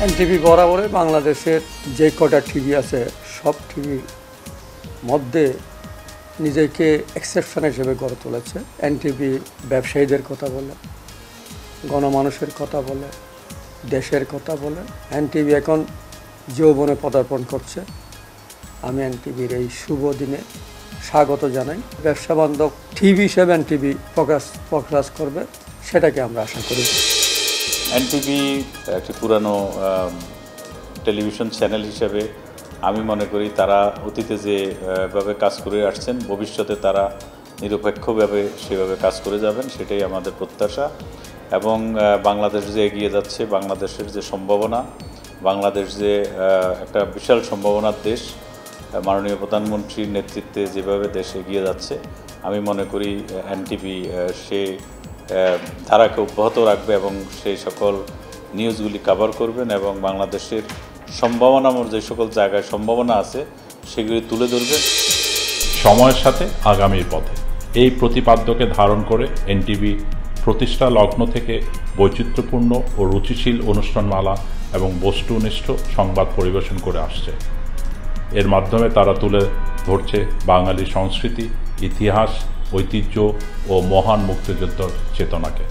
NTV বরাবরই বাংলাদেশের যে কটা টিভি আছে সব টিভির মধ্যে নিজেকে এক্সেপশন হিসেবে গড়ে তুলেছে। এনটিভি ব্যবসায়ীদের কথা বলে, গণমানুষের কথা বলে, দেশের কথা বলে। এনটিভি এখন যৌবনে পদার্পণ করছে। আমি এনটিভির এই শুভ দিনে স্বাগত জানাই। ব্যবসা বান্ধব টিভি হিসেবে এনটিভি প্রকাশ করবে, সেটাকে আমরা আশা করি। এনটিভি একটি পুরানো টেলিভিশন চ্যানেল হিসেবে আমি মনে করি তারা অতীতে যেভাবে কাজ করে আসছেন, ভবিষ্যতে তারা নিরপেক্ষভাবে সেভাবে কাজ করে যাবেন, সেটাই আমাদের প্রত্যাশা। এবং বাংলাদেশ যে এগিয়ে যাচ্ছে, বাংলাদেশের যে সম্ভাবনা, বাংলাদেশ যে একটা বিশাল সম্ভাবনার দেশ, মাননীয় প্রধানমন্ত্রীর নেতৃত্বে যেভাবে দেশ এগিয়ে যাচ্ছে, আমি মনে করি এনটিভি সে ধারাকে অব্যাহত রাখবে এবং সেই সকল নিউজগুলি কভার করবেন এবং বাংলাদেশের সম্ভাবনাময় যে সকল জায়গায় সম্ভাবনা আছে সেগুলি তুলে ধরবেন। সময়ের সাথে আগামীর পথে এই প্রতিপাদ্যকে ধারণ করে এনটিভি প্রতিষ্ঠা লগ্ন থেকে বৈচিত্র্যপূর্ণ ও রুচিশীল অনুষ্ঠানমালা এবং বস্তুনিষ্ঠ সংবাদ পরিবেশন করে আসছে। এর মাধ্যমে তারা তুলে ধরছে বাঙালি সংস্কৃতি, ইতিহাস, ঐতিহ্য ও মহান মুক্তিযুদ্ধের চেতনাকে।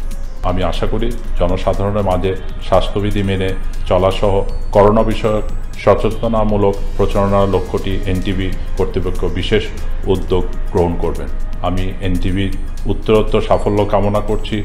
আমি আশা করি জনসাধারণের মাঝে স্বাস্থ্যবিধি মেনে চলাসহ করোনা বিষয়ক সচেতনামূলক প্রচারণার লক্ষ্যটি এনটিভি কর্তৃপক্ষ বিশেষ উদ্যোগ গ্রহণ করবেন। আমি এনটিভির উত্তরোত্তর সাফল্য কামনা করছি।